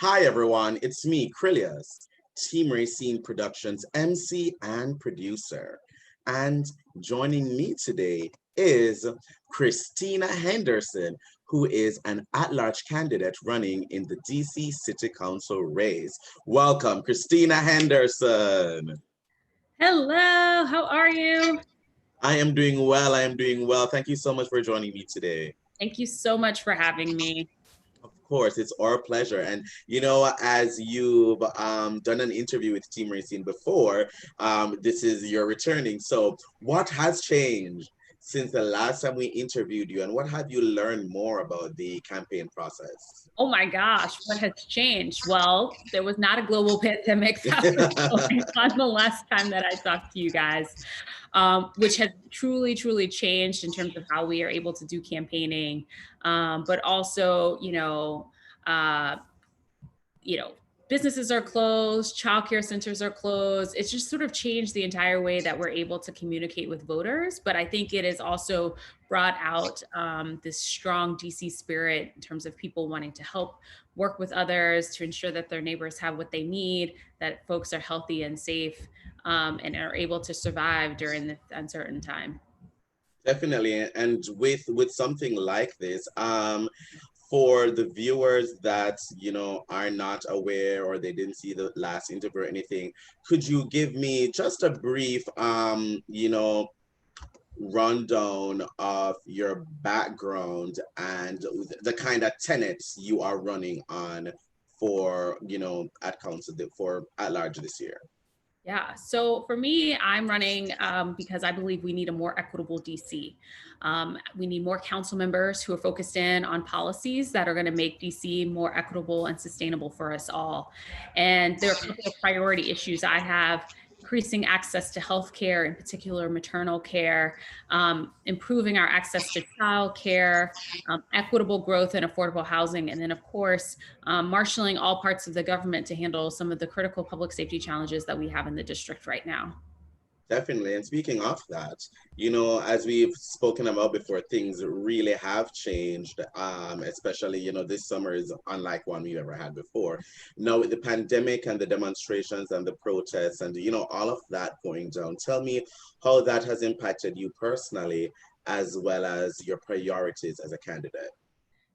Hi everyone, it's me, Krylios, Team Racine Productions MC and producer. And joining me today is Christina Henderson, who is an at-large candidate running in the DC City Council race. Welcome, Christina Henderson. Hello, how are you? I am doing well. I am doing well. Thank you so much for joining me today. Thank you so much for having me. Of course, it's our pleasure. And as you've done an interview with Team Racing before, this is your returning. So, what has changed since the last time we interviewed you, and what have you learned more about the campaign process? Oh my gosh, what has changed? Well, there was not a global pandemic that was going on the last time that I talked to you guys, which has truly, truly changed in terms of how we are able to do campaigning, but also, uh, you know, businesses are closed, childcare centers are closed. It's just sort of changed the entire way that we're able to communicate with voters. But I think it has also brought out this strong DC spirit in terms of people wanting to help work with others to ensure that their neighbors have what they need, that folks are healthy and safe, and are able to survive during this uncertain time. Definitely, and with something like this, for the viewers that are not aware or they didn't see the last interview or anything, could you give me just a brief rundown of your background and the kind of tenets you are running on for at council for at large this year? Yeah, so for me, I'm running because I believe we need a more equitable DC. We need more council members who are focused in on policies that are going to make DC more equitable and sustainable for us all. And there are a couple of priority issues I have: increasing access to healthcare, in particular maternal care, improving our access to child care, equitable growth and affordable housing, and then of course, marshaling all parts of the government to handle some of the critical public safety challenges that we have in the district right now. Definitely. And speaking of that, as we've spoken about before, things really have changed, especially, this summer is unlike one we've ever had before. Now, with the pandemic and the demonstrations and the protests and, all of that going down, tell me how that has impacted you personally, as well as your priorities as a candidate.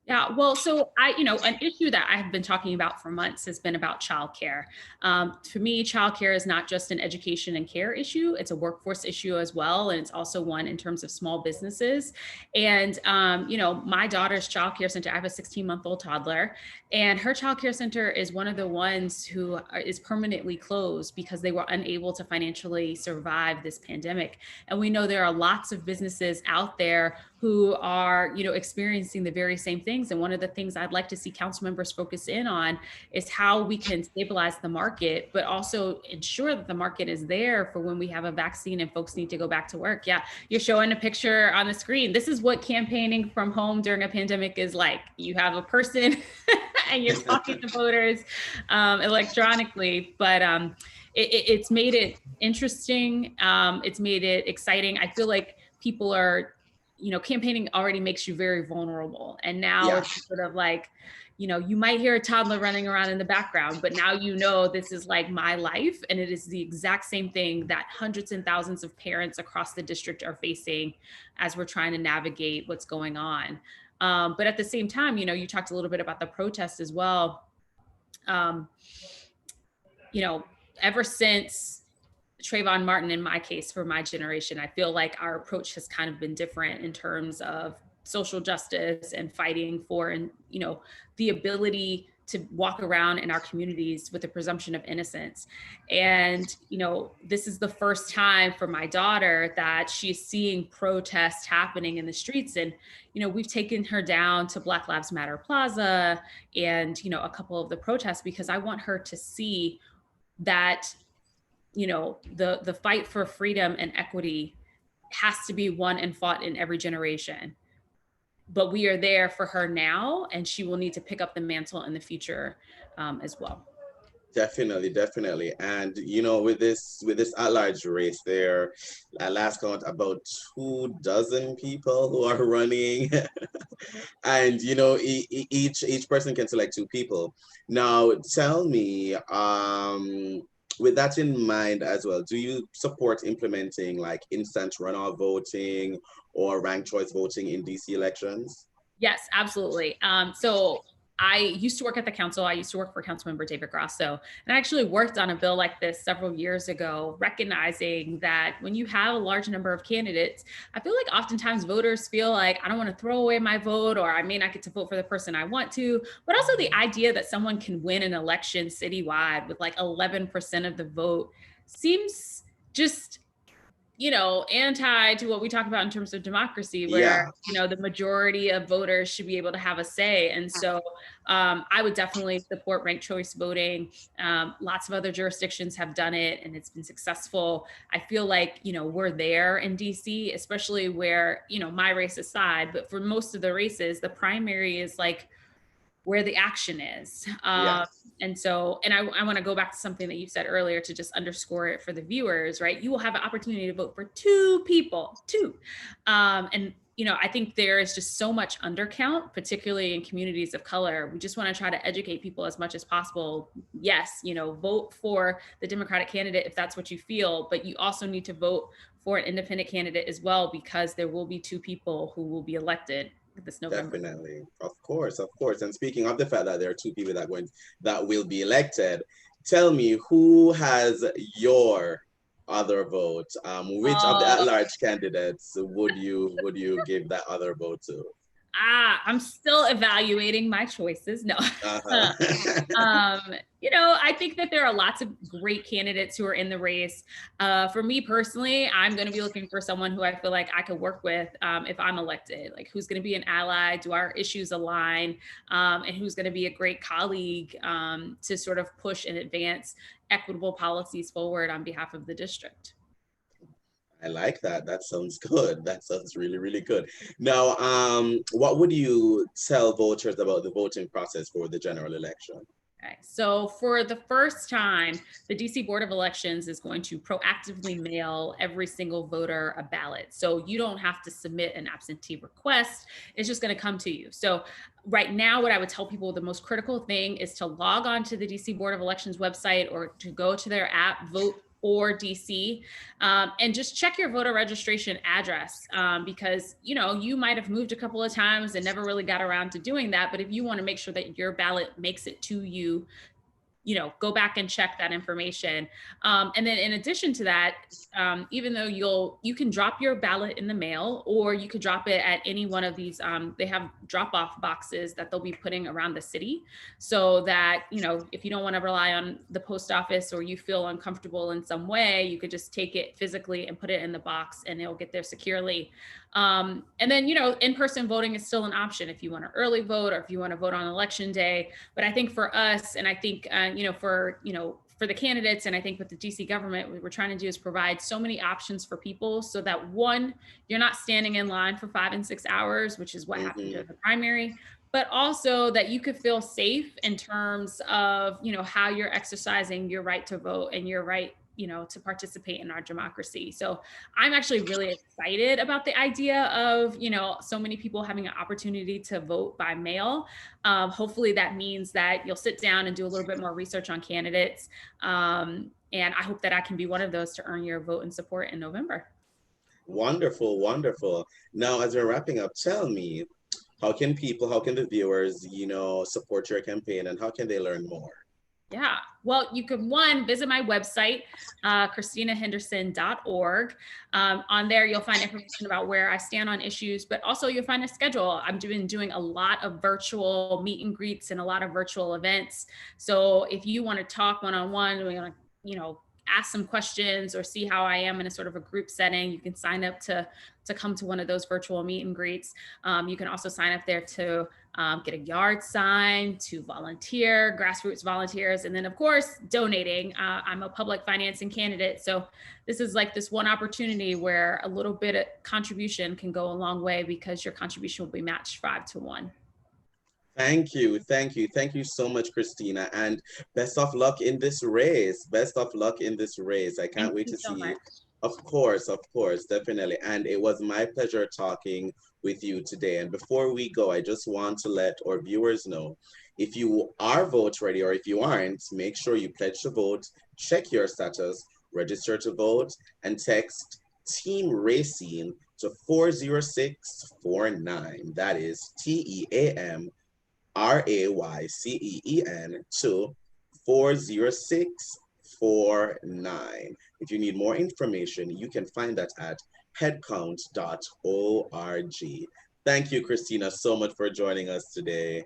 Yeah, well, so an issue that I have been talking about for months has been about childcare. For me, childcare is not just an education and care issue; it's a workforce issue as well, and it's also one in terms of small businesses. And my daughter's childcare center. I have a 16-month-old toddler, and her childcare center is one of the ones who is permanently closed because they were unable to financially survive this pandemic. And we know there are lots of businesses out there who are, experiencing the very same things. And one of the things I'd like to see council members focus in on is how we can stabilize the market, but also ensure that the market is there for when we have a vaccine and folks need to go back to work. Yeah, you're showing a picture on the screen. This is what campaigning from home during a pandemic is like. You have a person and you're talking to voters electronically, but it's made it interesting. It's made it exciting. I feel like people are, campaigning already makes you very vulnerable. And now Yeah. it's sort of like, you might hear a toddler running around in the background, but now this is like my life. And it is the exact same thing that hundreds and thousands of parents across the district are facing as we're trying to navigate what's going on. But at the same time, you talked a little bit about the protest as well. Um, Ever since Trayvon Martin, in my case, for my generation, I feel like our approach has kind of been different in terms of social justice and fighting for, and the ability to walk around in our communities with the presumption of innocence. And this is the first time for my daughter that she's seeing protests happening in the streets. And we've taken her down to Black Lives Matter Plaza and a couple of the protests, because I want her to see that the fight for freedom and equity has to be won and fought in every generation. But we are there for her now, and she will need to pick up the mantle in the future as well. Definitely, definitely. And with this at-large race, there at last count about 2 dozen people who are running. And each person can select 2 people. Now tell me, with that in mind as well, do you support implementing like instant runoff voting or ranked choice voting in DC elections? Yes, absolutely. So I used to work at the council. I used to work for Councilmember David Grosso, and I actually worked on a bill like this several years ago, recognizing that when you have a large number of candidates, I feel like oftentimes voters feel like I don't want to throw away my vote, or I may not get to vote for the person I want to. But also the idea that someone can win an election citywide with like 11% of the vote seems just anti to what we talk about in terms of democracy, where, Yeah, the majority of voters should be able to have a say. And so I would definitely support ranked choice voting. Lots of other jurisdictions have done it and it's been successful. I feel like, we're there in DC, especially where, my race aside, but for most of the races, the primary is like where the action is. yeah, And I want to go back to something that you said earlier to just underscore it for the viewers, right? You will have an opportunity to vote for 2 people, two. And I think there is just so much undercount, particularly in communities of color. We just want to try to educate people as much as possible. Yes, vote for the Democratic candidate if that's what you feel, but you also need to vote for an independent candidate as well, because there will be 2 people who will be elected this November. definitely. Of course, of course. And speaking of the fact that there are 2 people that will be elected, tell me who has your other vote? Which of the Uh, at-large candidates would you give that other vote to? I'm still evaluating my choices. No. Uh-huh. I think that there are lots of great candidates who are in the race. For me personally, I'm going to be looking for someone who I feel like I could work with if I'm elected, like who's going to be an ally, do our issues align, and who's going to be a great colleague to sort of push and advance equitable policies forward on behalf of the district. I like that. That sounds good. That sounds really, really good. Now, what would you tell voters about the voting process for the general election? Okay. So for the first time, the DC Board of Elections is going to proactively mail every single voter a ballot. So you don't have to submit an absentee request. It's just going to come to you. So right now, what I would tell people, the most critical thing is to log on to the DC Board of Elections website or to go to their app, Vote or DC, and just check your voter registration address, because you might have moved a couple of times and never really got around to doing that. But if you want to make sure that your ballot makes it to you, go back and check that information. And then in addition to that, even though you can drop your ballot in the mail, or you could drop it at any one of these, they have drop off boxes that they'll be putting around the city, so that, if you don't want to rely on the post office, or you feel uncomfortable in some way, you could just take it physically and put it in the box and it'll get there securely. And then, in-person voting is still an option if you want to early vote or if you want to vote on election day. But I think for us, and I think, for the candidates, and I think with the DC government, what we're trying to do is provide so many options for people, so that one, you're not standing in line for 5 and 6 hours, which is what happened Hmm. during the primary, but also that you could feel safe in terms of, how you're exercising your right to vote and your right, to participate in our democracy. So I'm actually really excited about the idea of, so many people having an opportunity to vote by mail. Hopefully that means that you'll sit down and do a little bit more research on candidates. And I hope that I can be one of those to earn your vote and support in November. Wonderful, wonderful. Now, as we're wrapping up, tell me, how can the viewers, support your campaign and how can they learn more? Yeah. Well, you can, one, visit my website, ChristinaHenderson.org. On there, you'll find information about where I stand on issues, but also you'll find a schedule. I'm doing a lot of virtual meet and greets and a lot of virtual events. So if you want to talk one-on-one, we want to, ask some questions or see how I am in a sort of a group setting, you can sign up to come to one of those virtual meet and greets. You can also sign up there to get a yard sign, to volunteer, grassroots volunteers, and then of course donating. I'm a public financing candidate, so this is like this one opportunity where a little bit of contribution can go a long way, because your contribution will be matched 5 to 1. Thank you, thank you, thank you so much, Christina, and best of luck in this race. Best of luck in this race. I can't Thank wait you to so see. much. Of course, definitely. And it was my pleasure talking with you today. And before we go, I just want to let our viewers know, if you are vote ready or if you aren't, make sure you pledge to vote, check your status, register to vote, and text Team Racing to 40649. That is TEAM RAYCEEN to 40649. If you need more information, you can find that at headcount.org. Thank you, Christina, so much for joining us today.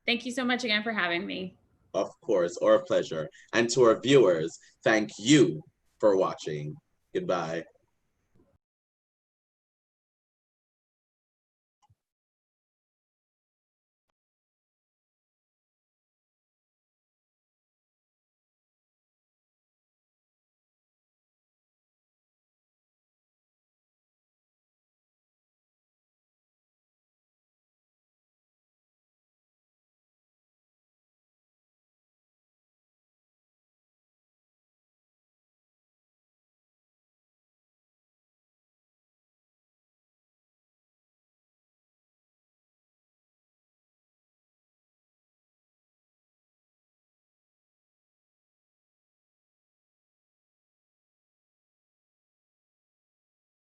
Thank you so much again for having me. Of course, our pleasure. And to our viewers, thank you for watching. Goodbye.